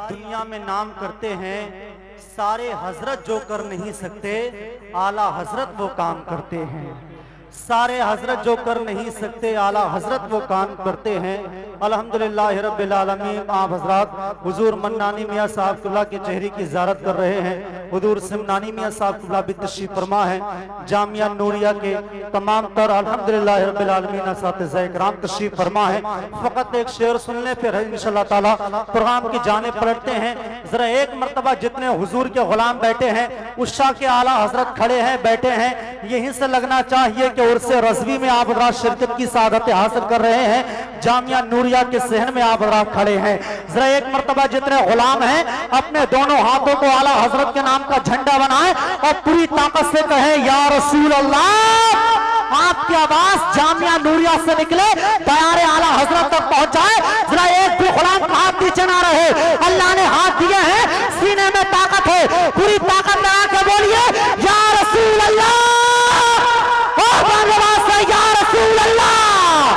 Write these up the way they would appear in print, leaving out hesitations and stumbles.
दुनिया में नाम करते हैं, सारे हजरत जो कर नहीं सकते आला हजरत वो काम करते हैं। सारे हजरत जो कर नहीं सकते आला हजरत वो काम करते हैं। अल्हम्दुलिल्लाह रब्बिल आलमीन। आप हजरात हुजूर मन्नानी मियाँ साहब क़िबला के चेहरे की ज़ियारत कर रहे हैं। हुजूर सिमनानी मियाँ साहब क़िबला भी तशरीफ़ फरमा है। जामिया नूरिया के तमाम तर अल्हम्दुलिल्लाह रब्बिल आलमीन असातिज़ा इकराम तशरीफ़ फरमा है। फ़कत एक शेर सुन ले, फिर इंशाअल्लाह ताला प्रोग्राम की जानिब पलटते हैं। ज़रा एक मरतबा जितने हुजूर के गुलाम बैठे हैं, उस्शा के आला हजरत खड़े हैं, बैठे हैं, यहीं से लगना चाहिए कि उर्से रज़वी में आप हज़रात शिरकत की सादत हासिल कर रहे हैं। जामिया नूरिया के सहन में आप हज़रात खड़े हैं। जरा एक मरतबा जितने गुलाम हैं अपने दोनों हाथों को आला हजरत के नाम का झंडा बनाएं और पूरी ताकत से कहें या रसूल अल्लाह। आपकी आवाज जामिया नूरिया से निकले, प्यारे आला हजरत तक पहुंचाए। जरा एक भी गुलाम का हाथ नीचे ना रहे। अल्लाह ने हाथ दिए हैं, सीने में ताकत है, पूरी ताकत लगा के बोलिए या रसूल अल्लाह। या रसूल अल्लाह,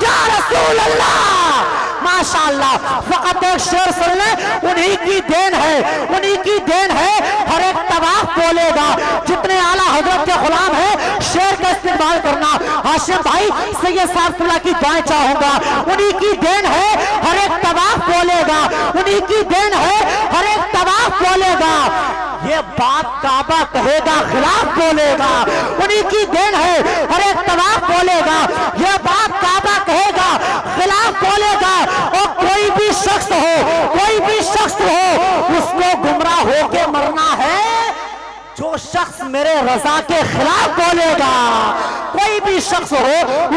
या रसूल अल्लाह। माशाअल्लाह। फकत एक शेर सुन ले, उन्हीं की देन है, उन्हीं की देन है। हर एक तवाफ बोलेगा, जितने आला हजरत के गुलाम है शेर का इस्तेमाल करना। हाशिम भाई सैयद साहब क़िबला की दुआएं चाहूंगा। उन्हीं की देन है, हर एक तवाफ बोलेगा, उन्हीं की देन है, हर एक तवाफ बोलेगा। ये बात काबा कहेगा, खिलाफ बोलेगा। उन्हीं की देन है, हर एक तवाफ बोलेगा। ये बात काबा कहेगा, खिलाफ बोलेगा। और कोई भी शख्स हो, कोई भी शख्स हो, उसको गुमराह होके मरना है जो शख्स मेरे रजा के खिलाफ बोलेगा। कोई भी शख्स हो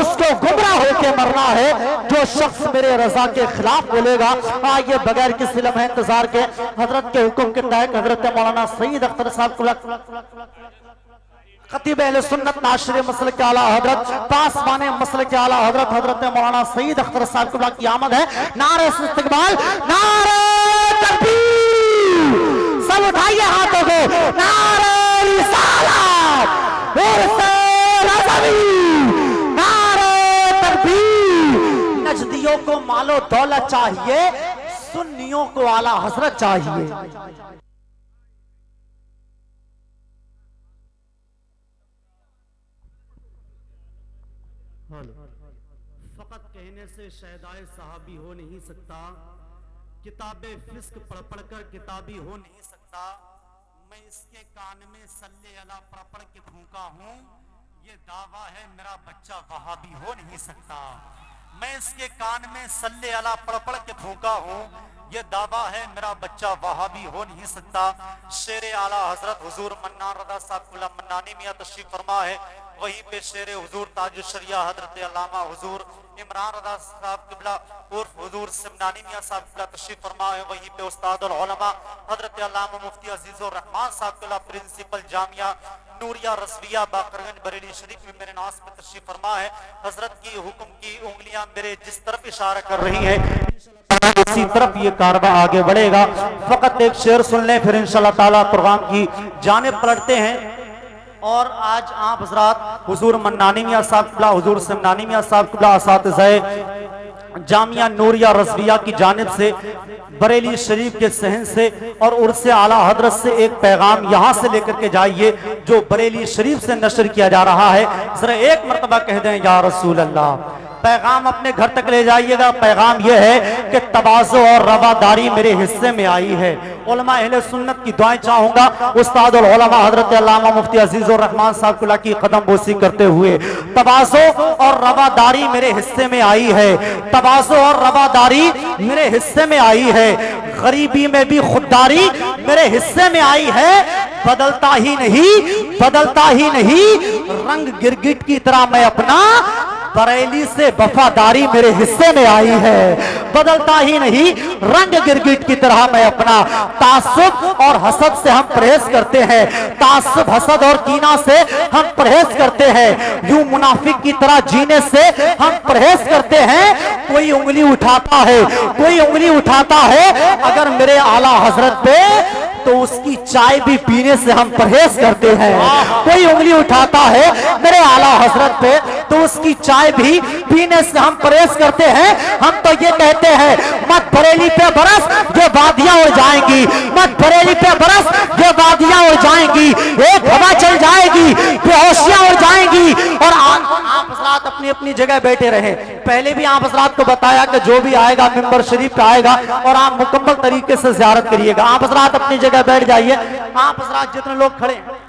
उसको गुमराह होके मरना है जो शख्स मेरे रजा के खिलाफ बोलेगा। आइए बगैर किसी लम्हे इंतजार के हजरत के हुक्म के तहत हजरत मौलाना सईद अख्तर साहब खतीब अहले सुन्नत नाशिर मसलक के आला हजरत पासवाने मसलक के आला हजरत हजरत मौलाना सईद अख्तर साहब क़िबला की आमद है। नारे इस्तक़बाल, नारे तकबीर, सब उठाइए हाथों को। नारे रिसालत, उर्से रज़वी, नारे तकबीर। नजदियों को मालो दौलत चाहिए, सुन्नियों को आला हजरत चाहिए। फकत कहने से शहदाए सहाबी हो नहीं सकता, किताबे फिस्क पढ़ पढ़ कर किताबी हो नहीं सकता। मैं इसके कान में सल्ले अला पढ़ पढ़ के भूखा हूँ, ये दावा है मेरा बच्चा वहाबी हो नहीं सकता। मैं इसके कान में सल्ले अला पढ़ पढ़ के भूखा हूँ, ये दावा है मेरा बच्चा वहाबी हो नहीं सकता। शेर आला हजरत हुजूर मन्नान रज़ा साहब क़िबला मन्नानी मियाँ तशरीफ फरमा है। वहीं पे शेर हुजूर ताजुश शरिया हजरत अल्लामा हुजूर इमरान रज़ा साहब क़िबला उर्फ हुजूर सिमनानी मियाँ साहब क़िबला तशरीफ फरमा है। वहीं पे उस्तादुल उलमा हजरत अल्लामा मुफ्ती अजीजुर रहमान साहब क़िबला प्रिंसिपल जामिया नूरिया रसविया बाकरगंज बरेली शरीफ में मेरे नास पे तशरीफ फरमा है। हजरत की हुक्म की उंगलियां मेरे जिस तरफ इशारा कर रही हैं, उसी तरफ ये कारवा आगे बढ़ेगा। फकत एक शेर सुन लें, फिर इंशाअल्लाह ताला प्रोग्राम की जानिब पलटते हैं। और आज आप हजरात हुजूर मन्नानी मियाँ साहब क़िबला, हुजूर सिमनानी मियाँ साहब क़िबला असातिज़ाए जामिया नूरिया रज़विया की जानिब से बरेली शरीफ के सहन से और उर्से आला हजरत से एक पैगाम यहाँ से लेकर के जाइए जो बरेली शरीफ से नशर किया जा रहा है। जरा एक मरतबा कह दें या रसूल अल्लाह। पैगाम अपने घर तक ले जाइएगा। पैगाम यह है कि तवाज़ु और रवादारी मेरे हिस्से में आई है। उलमा अहले सुन्नत की दुआएं चाहूंगा उस्तादुल उलमा हजरत अल्लामा मुफ्ती अजीजुर रहमान साहब क़िबला की कदम बोसी करते हुए, तवाज़ु और रवादारी मेरे हिस्से में आई है। तवाज़ु और रवादारी मेरे हिस्से में आई है। गरीबी में भी खुददारी मेरे हिस्से में आई है। बदलता ही नहीं, बदलता ही नहीं, रंग गिरगिट की तरह मैं अपना बरेली से वफादारी मेरे हिस्से में आई है। बदलता ही नहीं, रंग गिरगिट की तरह मैं अपना। तासुब और हसद से हम परहेज करते हैं, तासुब हसद और कीना से हम परहेज करते हैं। यूं मुनाफिक की तरह जीने से हम परहेज करते हैं। कोई उंगली उठाता है, कोई उंगली उठाता है अगर मेरे आला हजरत पे, तो उसकी चाय भी पीने से हम परहेज करते हैं। कोई उंगली उठाता है मेरे आला हजरत पे, तो उसकी चाय भी पीने से हम परहेज करते हैं। हम तो ये कहते हैं मत बरेली पे बरस ये वादियां उड़ जाएंगी, मत बरेली पे बरस ये वादियां उड़ जाएंगी, एक हवा चल जाएगी, बेहोशियां उड़ जाएंगी। और आप हजरात अपनी अपनी जगह बैठे रहे। पहले भी आप हजरात को बताया कि जो भी आएगा मिंबर शरीफ पे आएगा और आप मुकम्मल तरीके से ज़ियारत करिएगा। आप हजरात अपनी जगह बैठ जाइए। आप हजरात जितने लोग खड़े हैं,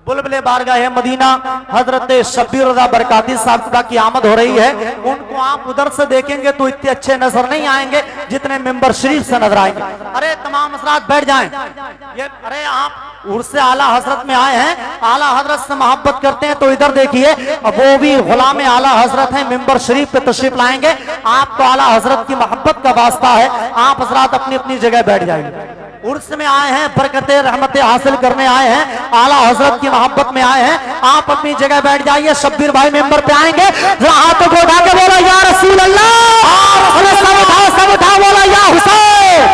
बुलबुले बारगाह मदीना हजरत शब्बीर रज़ा बरकाती साहब की आमद हो रही है। उनको आप उधर से देखेंगे तो इतने अच्छे नजर नहीं आएंगे जितने मिंबर शरीफ से नजर आएंगे। अरे तमाम हजरात बैठ जाएं। ये अरे आप उर्स आला हजरत में आए हैं, आला हजरत से मोहब्बत करते हैं तो इधर देखिए, वो भी गुलाम आला हजरत है, मिंबर शरीफ पे तशरीफ लाएंगे। आपको आला हजरत की मोहब्बत का वास्ता है। आप हजरात अपनी अपनी जगह बैठ जाएंगे। उर्स में आए हैं, बरकतें रहमतें हासिल करने आए हैं, आला हजरत की मोहब्बत में आए हैं। आप अपनी जगह बैठ जाइए। शब्बीर भाई मेंबर पे आएंगे, हाथों को उठा के बोलो या रसूल अल्लाह, सब उठा बोलो या हुसैन,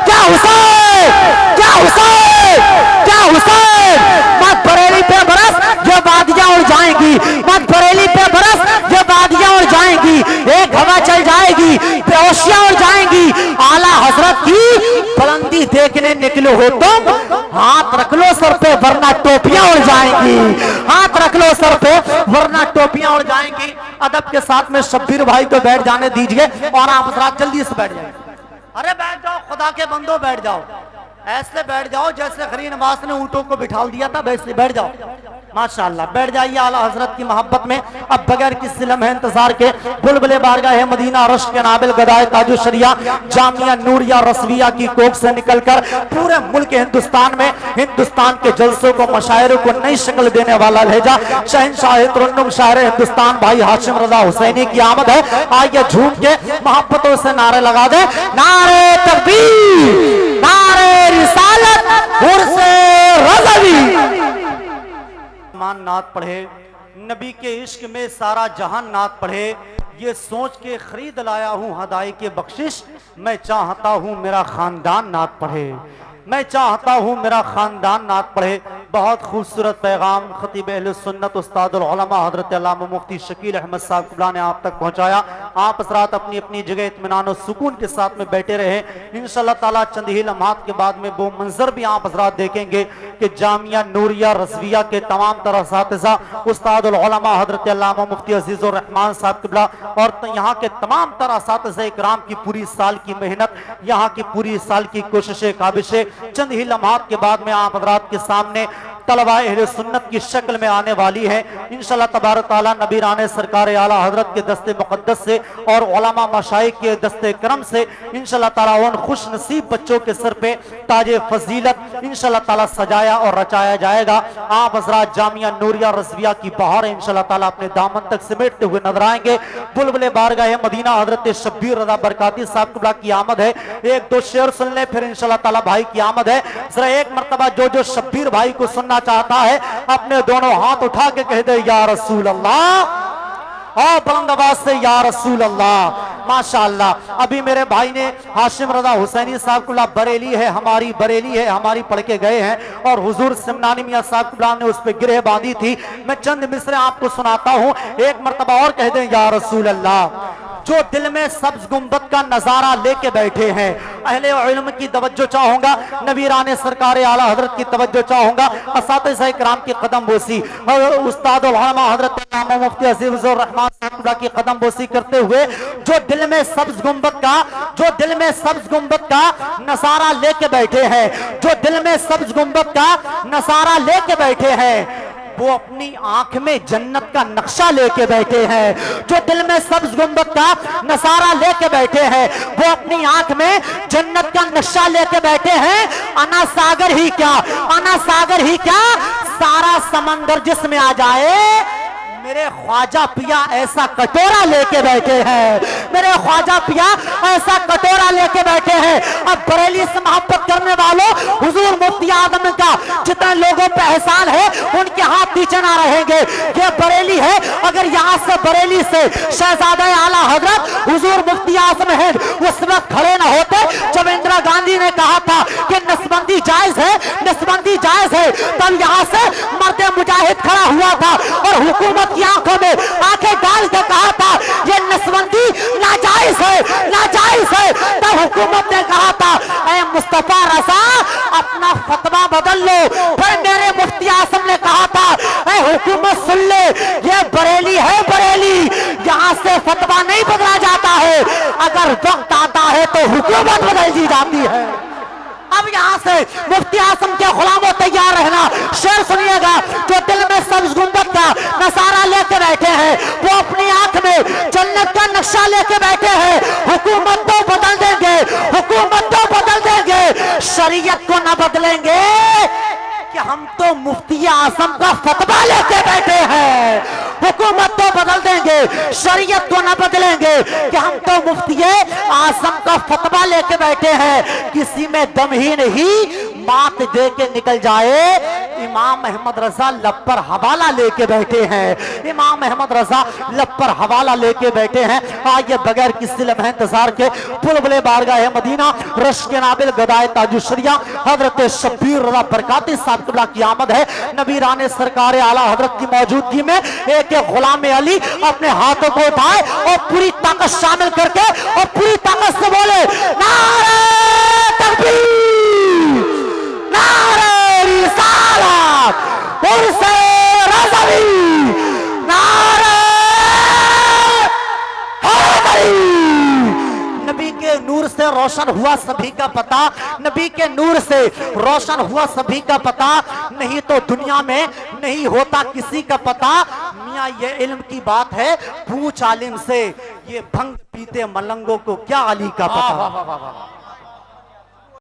क्या हुसैन, क्या हुसैन, क्या हुसैन। मत बरेली पे बरस ये वादियां उड़ जाएंगी, मत बरेली पे बरस ये वादियां उड़ जाएंगी, एक हवा चल जाएगी, बेहोशियां उड़ जाएंगी। आला हजरत की बुलंदी देखने निकले हो तुम, हाथ रख लो सर पे वरना टोपियां उड़ जाएंगी, हाथ रख लो सर पे वरना टोपियां उड़ जाएंगी। अदब के साथ में शब्बीर भाई को बैठ जाने दीजिए और आप हजरात जल्दी से बैठ जाए। अरे बैठ जाओ, खुदा के बंदो बैठ जाओ, ऐसे बैठ जाओ जैसे खरी नवाज ने ऊंटों को बिठा दिया था, वैसे बैठ जाओ। माशाअल्लाह बैठ जाइए आला हजरत की मोहब्बत में। अब बगैर किसी लम्हे इंतजार के बुलबुले बारगाह मदीना रश के नाबिल गदाए ताजु शरिया जामिया नूरिया रसविया की कोख से निकलकर पूरे मुल्क हिंदुस्तान में हिंदुस्तान के जलसों को मशायरों को नई शक्ल देने वाला लहजा शहनशाह तुरन्नुम शायर हिंदुस्तान भाई हाशिम रजा हुसैनी की आमद है। आइए झूम के मोहब्बतों से नारे लगा दे, नारे तकबीर, नारे रिसालत, उर्से रज़वी। नात पढ़े, नबी के इश्क में सारा जहान नात पढ़े, ये सोच के खरीद लाया हूं हदाई के बख्शिश, मैं चाहता हूं मेरा खानदान नात पढ़े, मैं चाहता हूं मेरा खानदान नात पढ़े। बहुत खूबसूरत पैगाम खतीब अहले सुन्नत उस्तादुल उलमा हजरत अल्लामा मुफ्ती शकील अहमद साहब क़िबला ने आप तक पहुंचाया। आप हज़रात अपनी अपनी जगह इत्मीनान और सुकून के साथ में बैठे रहे। इंशाअल्लाह ताला चंद ही लम्हात के बाद में वो मंजर भी आप हज़रात देखेंगे कि जामिया नूरिया रज़विया के तमाम तरह असातिज़ा उस्तादुल उलमा हजरत अल्लामा मुफ्ती अजीज़ुर रहमान साहब क़िबला और यहाँ के तमाम तरह असातिज़ा इकराम की पूरी साल की मेहनत, यहाँ की पूरी साल की कोशिशें काबिशें चंद ही लम्हात के बाद में आप हज़रात के सामने तलबा अहले सुन्नत की शक्ल में आने वाली है। इंशाअल्लाह तबारक ताला नबीराने सरकार आला हजरत के दस्ते मुक़द्दस से और उलमा मशाइख के दस्ते करम से इंशाअल्लाह ताला उन खुश नसीब बच्चों के सर पे ताजे फजीलत इंशाअल्लाह ताला सजाया और रचाया जाएगा। आप हज़रात जामिया नूरिया रज़विया की बहार इंशाअल्लाह ताला अपने दामन तक समेटते हुए नजर आएंगे। बुलबुले बारगाह मदीना हजरत शब्बीर रज़ा बरकाती साहब क़िबला की आमद है। एक दो शेर सुन ले फिर इंशाअल्लाह ताला भाई की आमद है। जरा एक मरतबा जो शब्बीर भाई को सुनना चाहता है अपने दोनों हाथ उठा के कह दे या रसूल अल्लाह, और बुलंद आवाज से या रसूल अल्लाह। माशाअल्लाह अभी मेरे भाई ने हाशिम रजा हुसैनी साहब कुल्ला बरेली है हमारी पढ़ के गए हैं और हुजूर सिमनानी मियां साहब कुल्ला ने उस पर गिरह बांधी थी। मैं चंद मिसरे आपको सुनाता हूं, एक मरतबा और कह दें या रसूल अल्लाह। जो दिल में सब्ज गुंबद का नजारा लेके बैठे हैं, अहले इल्म की तवज्जो चाहूंगा, नबीराने सरकार आला हजरत की तवज्जो चाहूंगा, असातिज़ा इकराम की कदम बोसी और उस्ताद उलमा हजरत इमाम मुफ्ती अजीज़ुर रहमान साहब की कदम बोसी करते हुए जो दिल में सब्ज गुंबद का नजारा लेके बैठे हैं, जो दिल में सब्ज गुंबद का नजारा लेके बैठे हैं, वो अपनी आंख में जन्नत का नक्शा लेके बैठे हैं। जो दिल में सब्ज गुंबद का नजारा लेके बैठे हैं, वो अपनी आंख में जन्नत का नक्शा लेके बैठे हैं। अना सागर ही क्या सारा समंदर जिसमें आ जाए, मेरे ख्वाजा पिया ऐसा कटोरा लेके बैठे हैं, मेरे ख्वाजा पिया ऐसा कटोरा लेके बैठे हैं। अब बरेली से मोहब्बत करने वालों, हुजूर मुफ्ती आदम का जितने लोगों पे एहसान है उनके हाथ नीचे ना रहेंगे। ये बरेली है, अगर यहाँ से बरेली से शहजादा आला हजरत हुजूर मुफ्ती आजम है उस वक्त खड़े ना होते जब इंदिरा गांधी ने कहा था कि नसबंदी जायज है, तब यहाँ से मर्द मुजाहिद खड़ा हुआ हुआ था और हुकूमत की आंखों में आंखें डाल के कहा था ये नसबंदी नाजायज है, नाजायज है। तब हुकूमत ने कहा था ऐ मुस्तफा रजा अपना फतवा बदल लो। फिर मेरे मुफ्ती आजम ने कहा था ऐ हुकूमत सुन ले, ये बरेली है बरेली, यहाँ से फतवा नहीं बदला जाता है, अगर वक्त आता है तो हुकूमत बदल दी जाती है। अब यहाँ से मुफ्ती आजम के गुलामों तैयार रहना। शेर सुनिएगा, जो दिल में सब्ज गुंबद का नजारा लेके बैठे हैं वो अपनी आंख में जन्नत का नक्शा लेके बैठे हैं। हुकूमत तो बदल देंगे, हुकूमत तो बदल देंगे, शरीयत को न बदलेंगे कि हम तो मुफ्ती आजम का फतवा लेके बैठे हैं। हुकूमत तो बदल देंगे, शरीयत को न बदलेंगे कि हम तो मुफ्ती आजम का फतवा लेके बैठे हैं। किसी में दम ही नहीं, बात दे के निकल जाए। इमाम अहमद रजा लब पर हवाला लेके बैठे हैं, इमाम अहमद रजा लब पर हवाला लेके बैठे हैं। आइए बगैर किसी लम्हे इंतजार के बुलबुले बारगाह मदीना रश के नाबिल गदाए ताजुशरिया हजरत शब्बीर रजा बरकाती साहब किबला की आमद है। नबीराने सरकार आला हजरत की मौजूदगी में एक गुलाम अली अपने हाथों को उठाए और पूरी ताकत शामिल करके और पूरी ताकत से बोले नारे तकबीर, नारे रिसालत, उर्से रज़वी, नारे हैदरी। नबी के नूर से रोशन हुआ सभी का पता, नबी के नूर से रोशन हुआ सभी का पता, नहीं तो दुनिया में नहीं होता किसी का पता। मियां ये इल्म की बात है, पूछ आलिम से, ये भंग पीते मलंगों को क्या अली का पता।